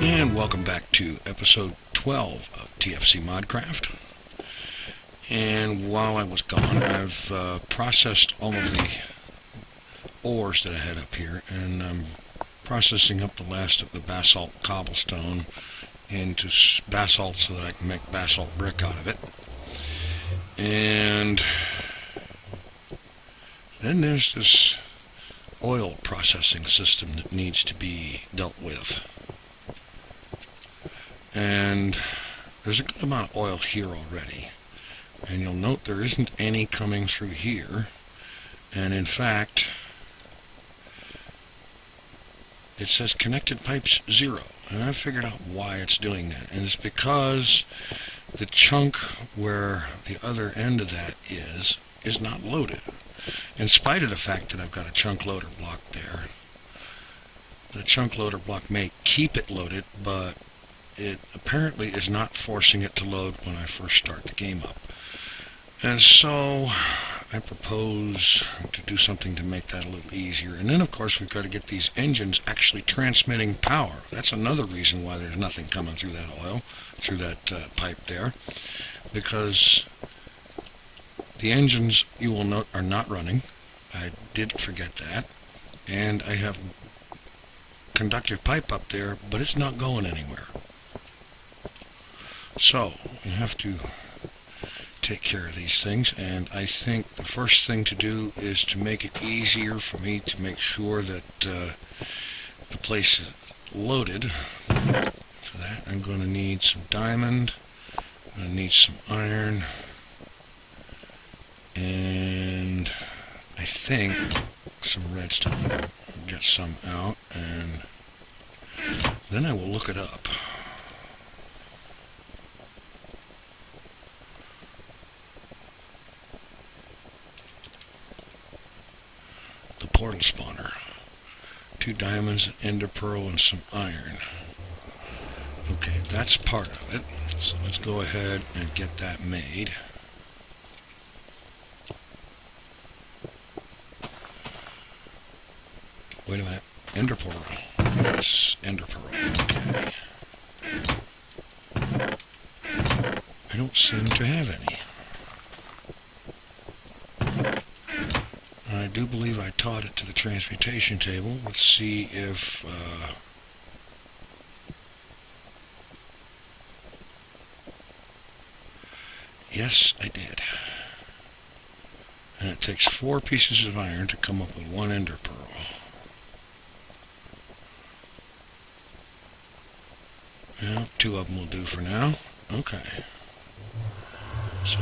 And welcome back to episode 12 of TFC Modcraft. And while I was gone, I've processed all of the ores that I had up here, and I'm processing up the last of the basalt cobblestone into basalt so that I can make basalt brick out of it. And then there's this oil processing system that needs to be dealt with. And there's a good amount of oil here already. And you'll note there isn't any coming through here. And in fact, it says connected pipes 0. And I figured out why it's doing that. And it's because the chunk where the other end of that is not loaded. In spite of the fact that I've got a chunk loader block there. The chunk loader block may keep it loaded, but it apparently is not forcing it to load when I first start the game up. And so I propose to do something to make that a little easier. And then, of course, we've got to get these engines actually transmitting power. That's another reason why there's nothing coming through that oil, through that pipe there. Because the engines, you will note, are not running. I did forget that. And I have conductive pipe up there, but it's not going anywhere. So, you have to take care of these things, and I think the first thing to do is to make it easier for me to make sure that the place is loaded. For that, I'm going to need some diamond, I'm going to need some iron, and I think some redstone. I'll get some out, and then I will look it up. Portal spawner. 2 diamonds, an ender pearl, and some iron. Okay, that's part of it. So let's go ahead and get that made. Wait a minute. Ender pearl. Yes, ender pearl. Okay. I don't seem to have any. I do believe I taught it to the transmutation table. Let's see if yes, I did. And it takes 4 pieces of iron to come up with 1 ender pearl. Well, 2 of them will do for now. Okay. So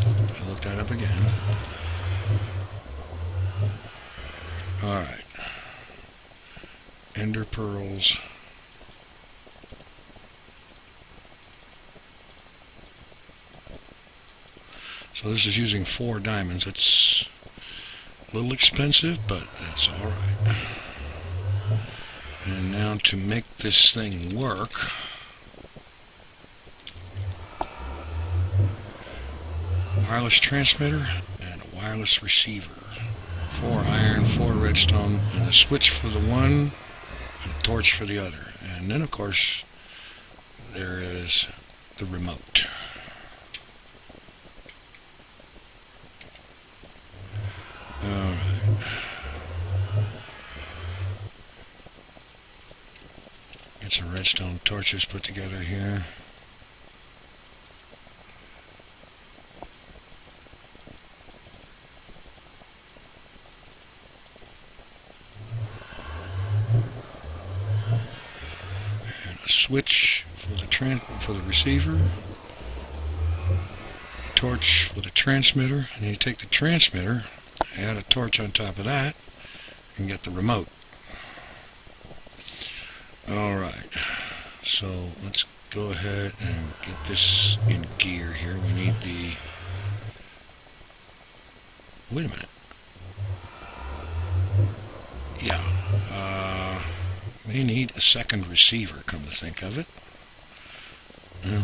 I looked that up again. Alright. Ender pearls. So this is using 4 diamonds. It's a little expensive, but that's alright. And now to make this thing work, wireless transmitter and a wireless receiver. 4 iron, 4 redstone, and a switch for the one, and a torch for the other. And then, of course, there is the remote. Alright. Get some redstone torches put together here. Switch for the receiver, torch for the transmitter, and you take the transmitter, add a torch on top of that, and get the remote. Alright, so let's go ahead and get this in gear here. We need the... Wait a minute. Yeah, may need a second receiver, come to think of it. Yeah.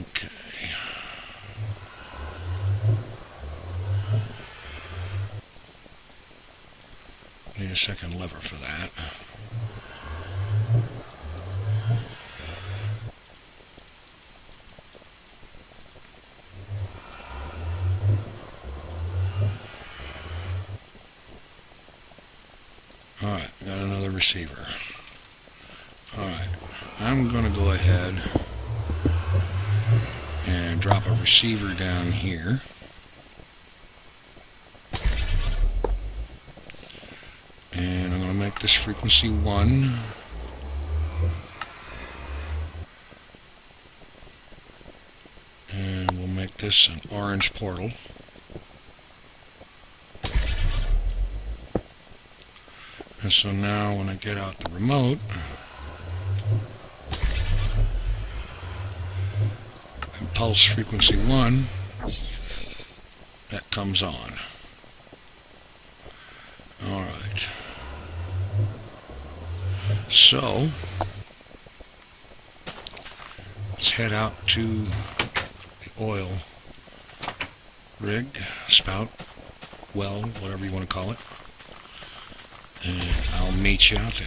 Okay. Need a second lever for that. Alright, got another receiver. Alright, I'm going to go ahead and drop a receiver down here. And I'm going to make this frequency 1. And we'll make this an orange portal. And so now when I get out the remote, and pulse frequency 1, that comes on. Alright. So, let's head out to the oil rig, spout, well, whatever you want to call it. And I'll meet you out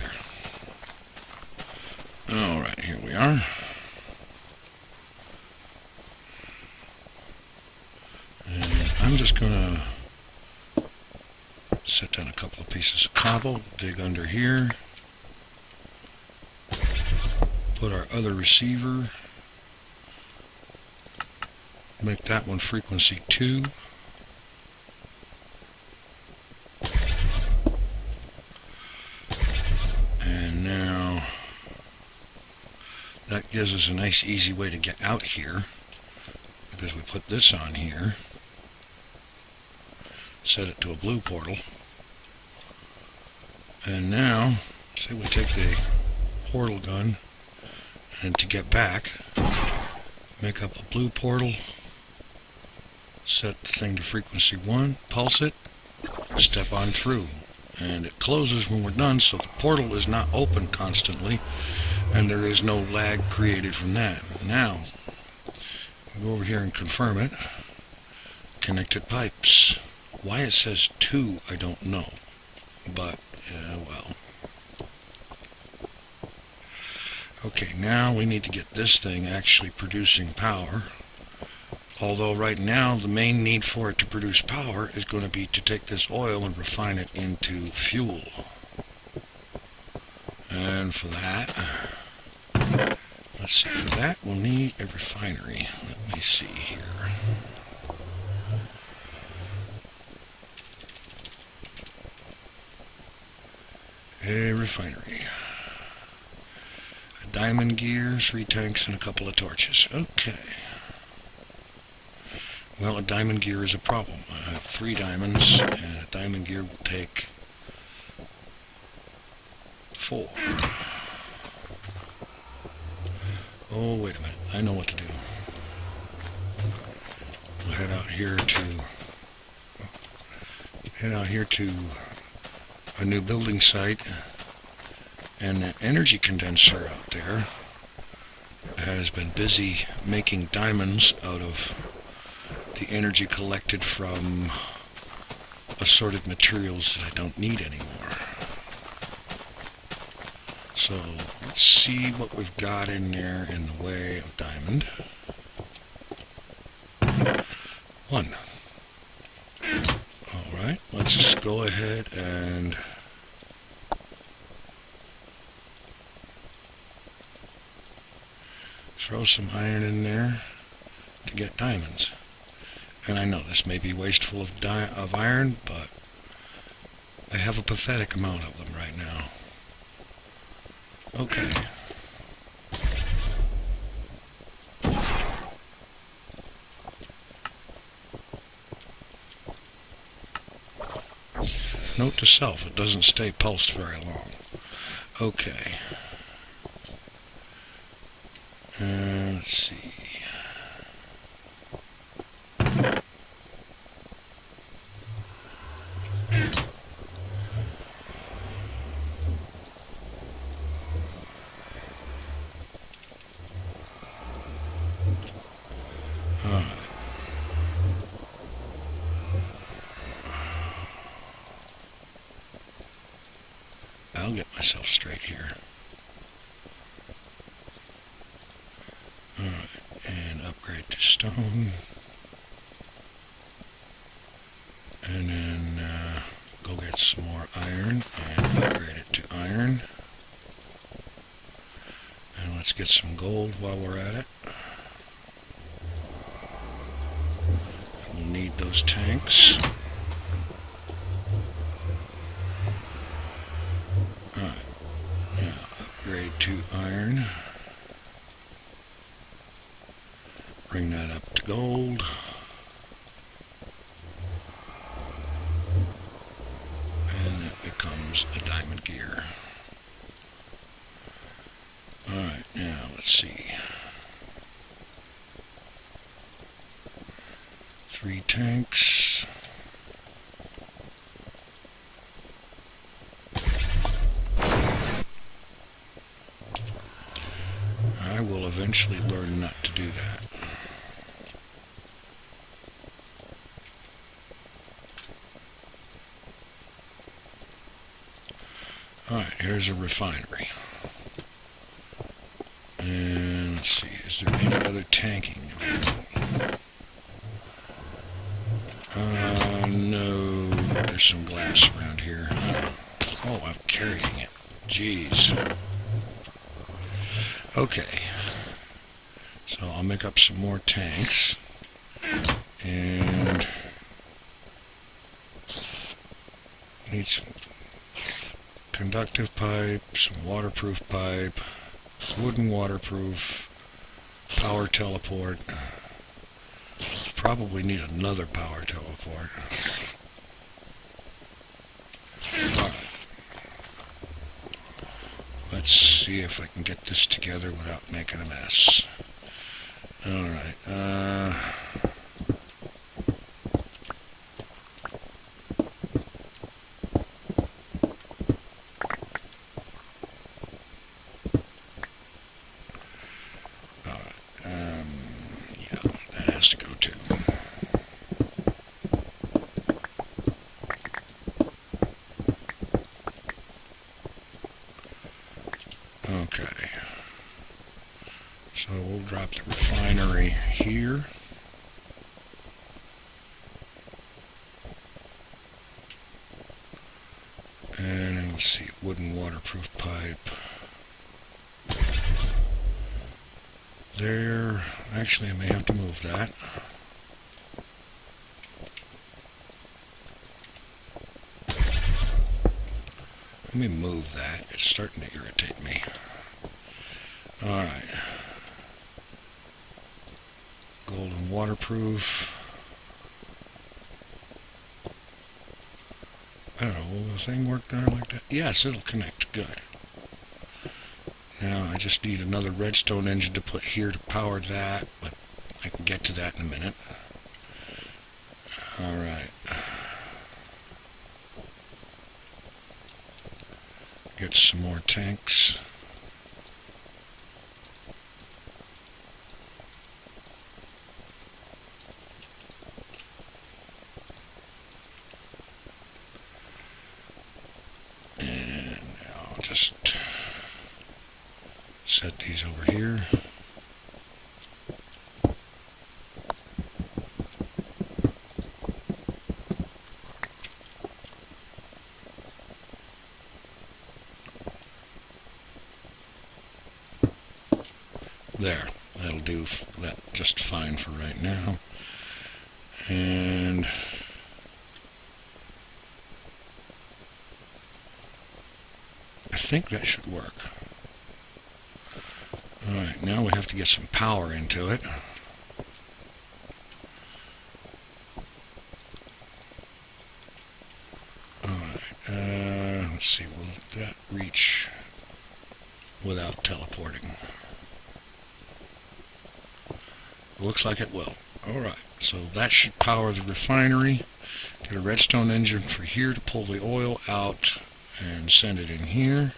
there. Alright, here we are. And I'm just going to set down a couple of pieces of cobble, dig under here, put our other receiver, make that one frequency 2. And now that gives us a nice easy way to get out here, because we put this on here, set it to a blue portal, and now say we take the portal gun and to get back make up a blue portal, set the thing to frequency 1, pulse it, step on through, and it closes when we're done, so the portal is not open constantly and there is no lag created from that. Now go over here and confirm it. Connected pipes. Why it says 2 I don't know, but well. Okay, now we need to get this thing actually producing power. Although right now the main need for it to produce power is going to be to take this oil and refine it into fuel. And for that, let's see, for that we'll need a refinery. Let me see here. A refinery. A diamond gear, 3 tanks, and a couple of torches. Okay. Well, a diamond gear is a problem. I have 3 diamonds, and a diamond gear will take 4. Oh, wait a minute. I know what to do. We'll head out here to a new building site, and the energy condenser out there has been busy making diamonds out of the energy collected from assorted materials that I don't need anymore. So let's see what we've got in there in the way of diamond. 1. Alright, let's just go ahead and throw some iron in there to get diamonds. And I know this may be wasteful of iron, but I have a pathetic amount of them right now. Okay. Note to self, it doesn't stay pulsed very long. Okay. Let's see. myself straight here. Alright, and upgrade to stone. And then go get some more iron and upgrade it to iron. And let's get some gold while we're at it. We'll need those tanks. Alright, now upgrade to iron. Bring that up to gold. And that becomes a diamond gear. Alright, now let's see. 3 tanks. I will eventually learn not to do that. Alright, here's a refinery. And let's see, is there any other tanking available? No, there's some glass around here. Oh, I'm carrying it. Jeez. Okay. So I'll make up some more tanks. And need some conductive pipe, some waterproof pipe, wooden waterproof, power teleport. Probably need another power teleport. Alright. Let's see if I can get this together without making a mess. Alright, to go to. Okay. So we'll drop the refinery here. And let's see, wooden waterproof pipe. There. Actually, I may have to move that. Let me move that. It's starting to irritate me. Alright. Golden waterproof. I don't know, will the thing work there like that? Yes, it'll connect. Good. Now I just need another redstone engine to put here to power that, but I can get to that in a minute. Alright. Get some more tanks. And I'll just set these over here. There, that'll do that just fine for right now. And I think that should work. Alright, now we have to get some power into it. Alright, let's see, will that reach without teleporting? Looks like it will. Alright, so that should power the refinery. Get a redstone engine for here to pull the oil out and send it in here.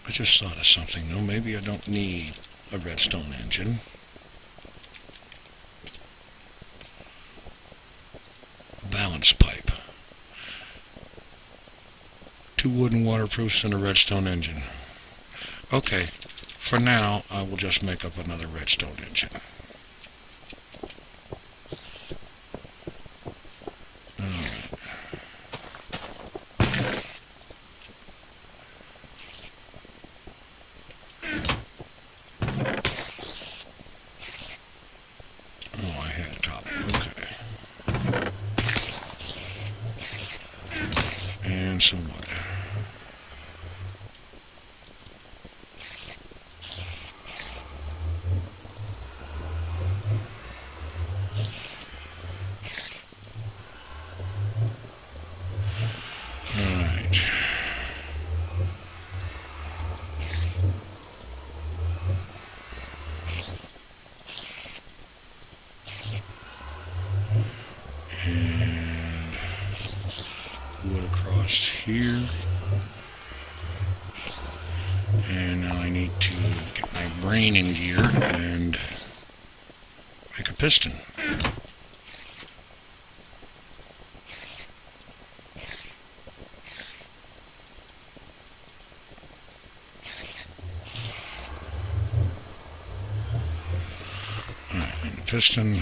I just thought of something though. Maybe I don't need a redstone engine. Balance pipe. 2 wooden waterproofs and a redstone engine. Okay, for now, I will just make up another redstone engine. Oh, I had copper. Okay. And some wood. Alright. And wood across here. And now I need to get my brain in gear and make a piston. Alright, and the piston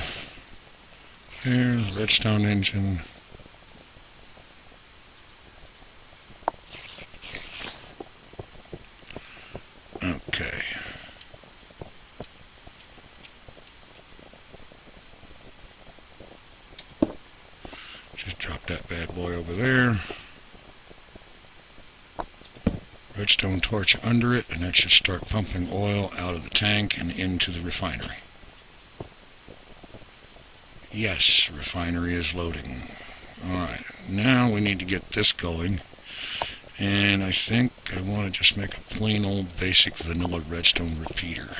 there, redstone engine. Okay. Just drop that bad boy over there. Redstone torch under it, and that should start pumping oil out of the tank and into the refinery. Yes, refinery is loading. Alright, now we need to get this going. And I think I want to just make a plain old basic vanilla redstone repeater.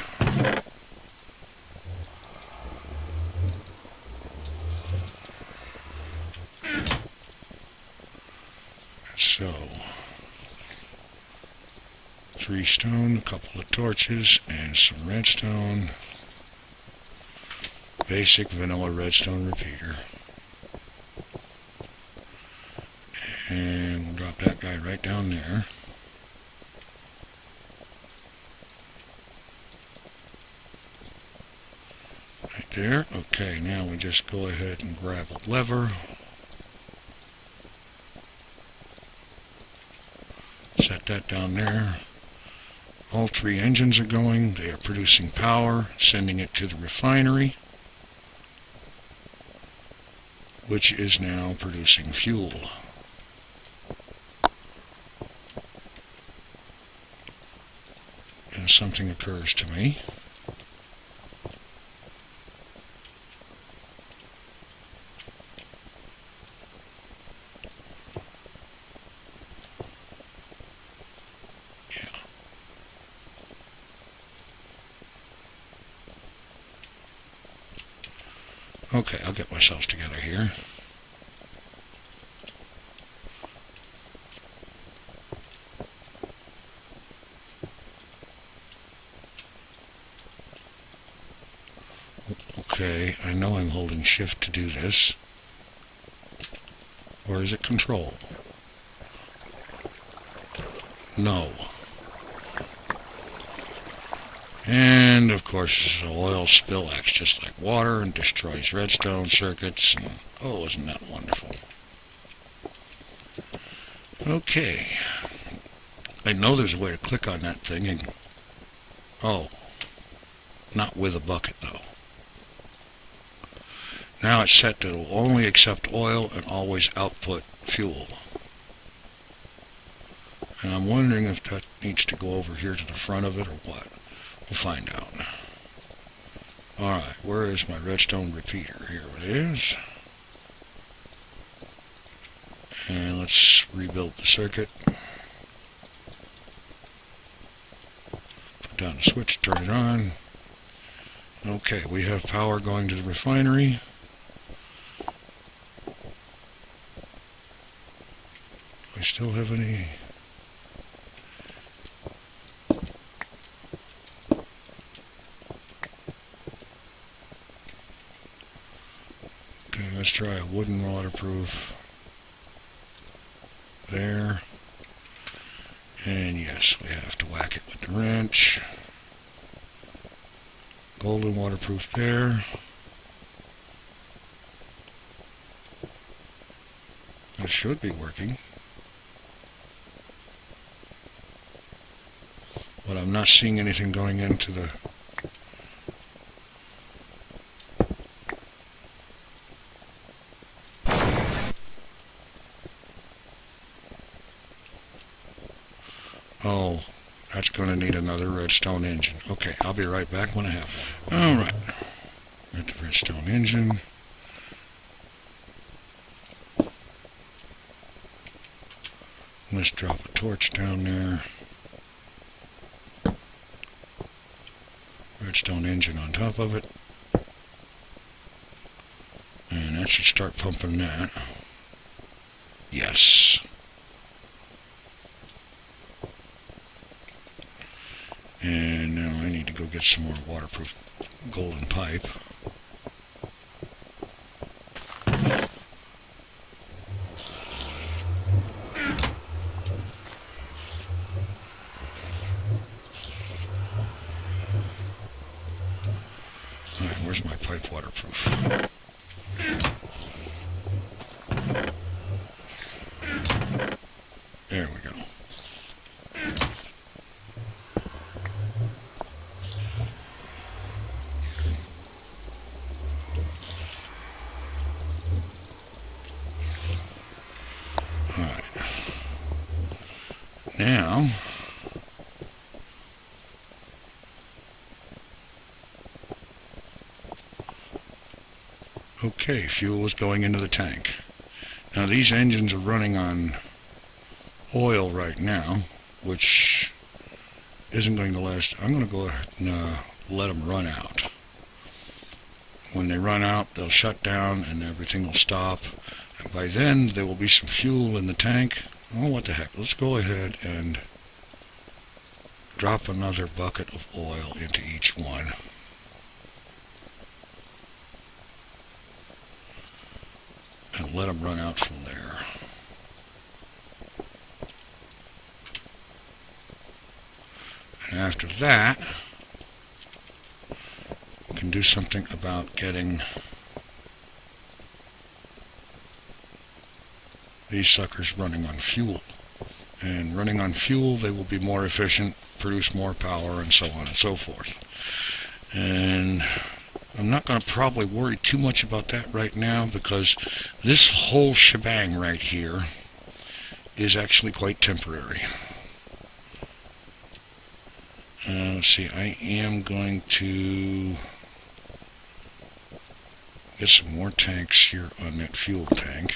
So, 3 stone, a couple of torches, and some redstone. Basic vanilla redstone repeater. And we'll drop that guy right down there. Right there. Okay, now we just go ahead and grab a lever. Set that down there. All 3 engines are going. They are producing power, sending it to the refinery, which is now producing fuel. And something occurs to me. Yeah. Okay, I'll get myself together here. Okay, I know I'm holding shift to do this. Or is it control? No. And of course, the oil spill acts just like water and destroys redstone circuits. And, oh, isn't that wonderful? Okay. I know there's a way to click on that thing and... oh. Not with a bucket, though. Now it's set to only accept oil and always output fuel. And I'm wondering if that needs to go over here to the front of it or what. We'll find out. Alright, where is my redstone repeater? Here it is. And let's rebuild the circuit. Put down the switch, turn it on. Okay, we have power going to the refinery. Do I still have any? Okay, let's try a wooden waterproof. There. And yes, we have to whack it with the wrench. Golden waterproof there. That should be working. But I'm not seeing anything going into the... Oh, that's going to need another redstone engine. Okay, I'll be right back when I have one. Alright, got the redstone engine. Let's drop a torch down there. Redstone engine on top of it. And that should start pumping that. Yes. And now I need to go get some more waterproof golden pipe. Alright, where's my pipe waterproof? There we go. Alright. Now, okay, fuel is going into the tank. Now these engines are running on oil right now, which isn't going to last. I'm going to go ahead and let them run out. When they run out, they'll shut down and everything will stop. And by then, there will be some fuel in the tank. Oh, what the heck. Let's go ahead and drop another bucket of oil into each one. And let them run out from there. And after that, we can do something about getting these suckers running on fuel. And running on fuel, they will be more efficient, produce more power, and so on and so forth. And I'm not going to probably worry too much about that right now, because this whole shebang right here is actually quite temporary. Let's see, I am going to get some more tanks here on that fuel tank.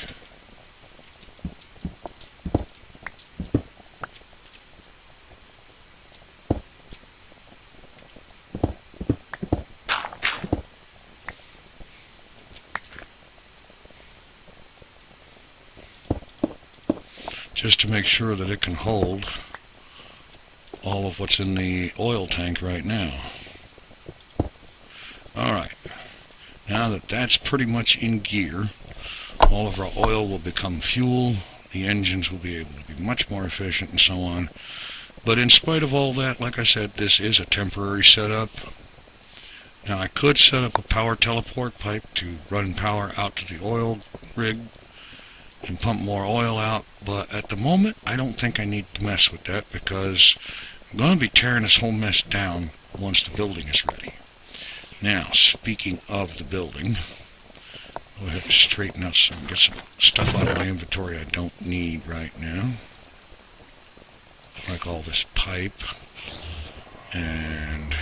Just to make sure that it can hold all of what's in the oil tank right now. Alright, now that that's pretty much in gear, all of our oil will become fuel, the engines will be able to be much more efficient and so on. But in spite of all that, like I said, this is a temporary setup. Now I could set up a power teleport pipe to run power out to the oil rig and pump more oil out, but at the moment I don't think I need to mess with that, because I'm going to be tearing this whole mess down once the building is ready. Now, speaking of the building, go ahead and straighten out some, get some stuff out of my inventory I don't need right now, like all this pipe and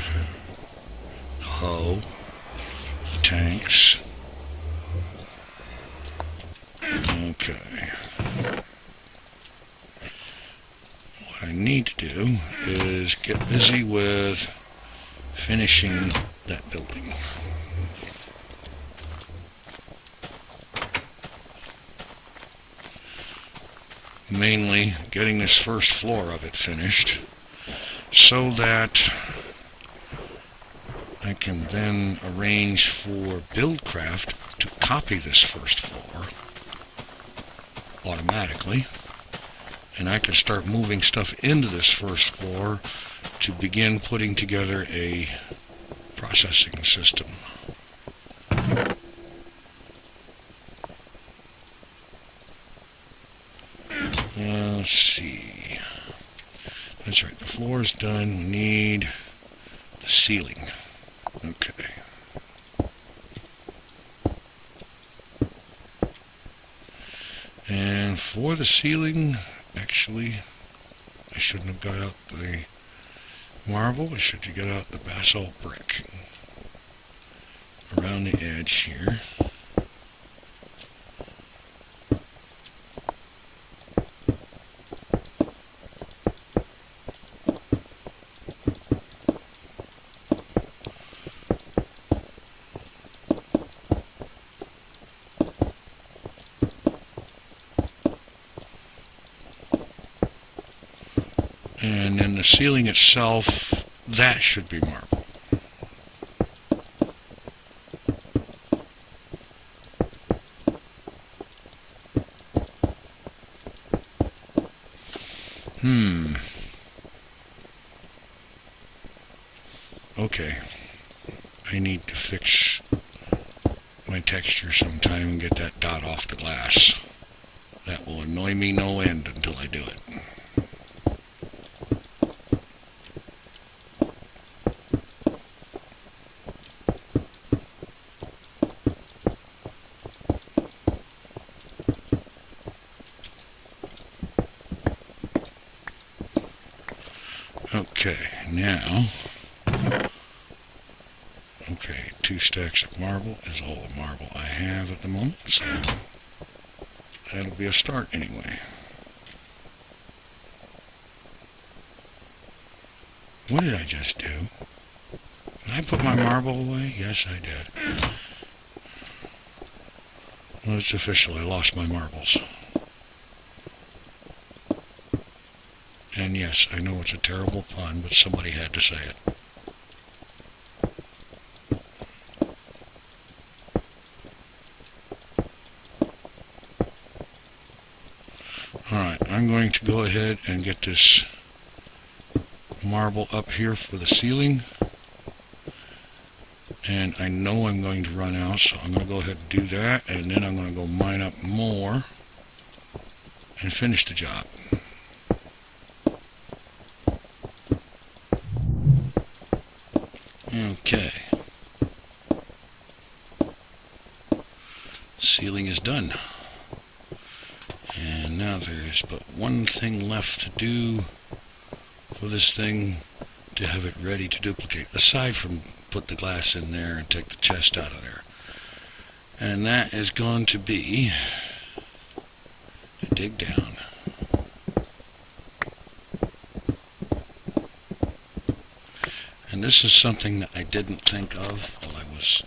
the hoe, the tanks. Okay. What I need to do is get busy with finishing that building. Mainly getting this first floor of it finished so that I can then arrange for Buildcraft to copy this first floor automatically, and I can start moving stuff into this first floor to begin putting together a processing system. Let's see. That's right, the floor is done. We need the ceiling. Okay. And for the ceiling, actually, I shouldn't have got out the marble. I should have got out the basalt brick around the edge here. And then the ceiling itself, that should be marble. Okay. I need to fix my texture sometime and get that dot off the glass. That will annoy me no end until I do it. Okay, now, okay, 2 stacks of marble is all the marble I have at the moment, so that'll be a start anyway. What did I just do? Did I put my marble away? Yes, I did. Well, it's official, I lost my marbles. And yes, I know it's a terrible pun, but somebody had to say it. Alright, I'm going to go ahead and get this marble up here for the ceiling. And I know I'm going to run out, so I'm going to go ahead and do that, and then I'm going to go mine up more and finish the job. Okay. Ceiling is done. And now there is but one thing left to do for this thing to have it ready to duplicate, aside from put the glass in there and take the chest out of there. And that is going to be to dig down. And this is something that I didn't think of while I was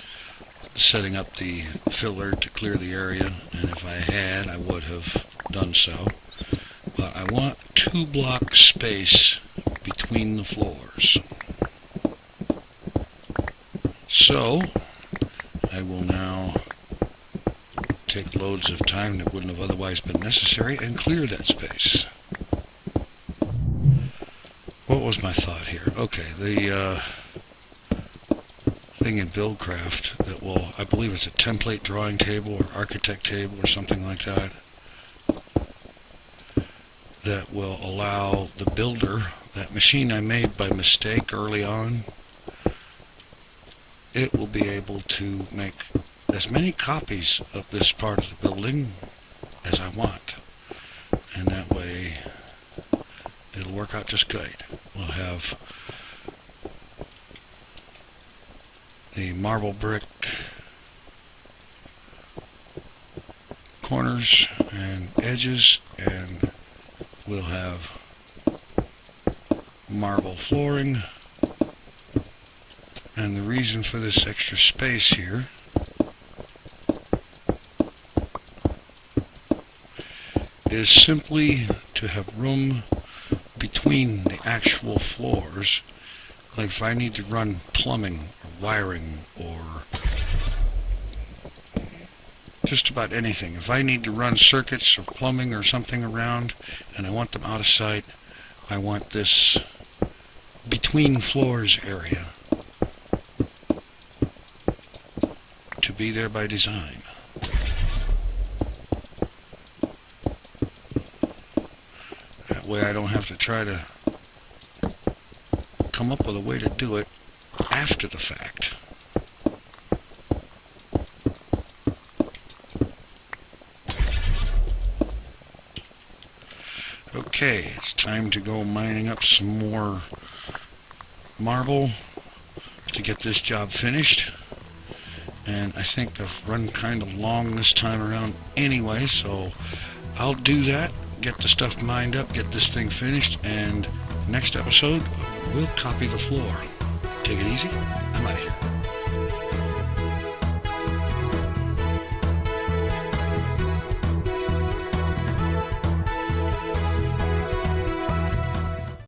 setting up the filler to clear the area, and if I had, I would have done so. But I want 2 block space between the floors. So, I will now take loads of time that wouldn't have otherwise been necessary and clear that space. What was my thought here? Okay, the thing in Buildcraft that will, I believe it's a template drawing table or architect table or something like that, that will allow the builder, that machine I made by mistake early on, it will be able to make as many copies of this part of the building as I want. And that way it'll work out just good. We'll have the marble brick corners and edges, and we'll have marble flooring. And the reason for this extra space here is simply to have room between the actual floors. Like if I need to run plumbing or wiring or just about anything. If I need to run circuits or plumbing or something around and I want them out of sight, I want this between floors area to be there by design. That way I don't have to try to come up with a way to do it after the fact. Okay, it's time to go mining up some more marble to get this job finished. And I think I've run kind of long this time around anyway, so I'll do that, get the stuff mined up, get this thing finished, and next episode we'll copy the floor. Take it easy. I'm out of here.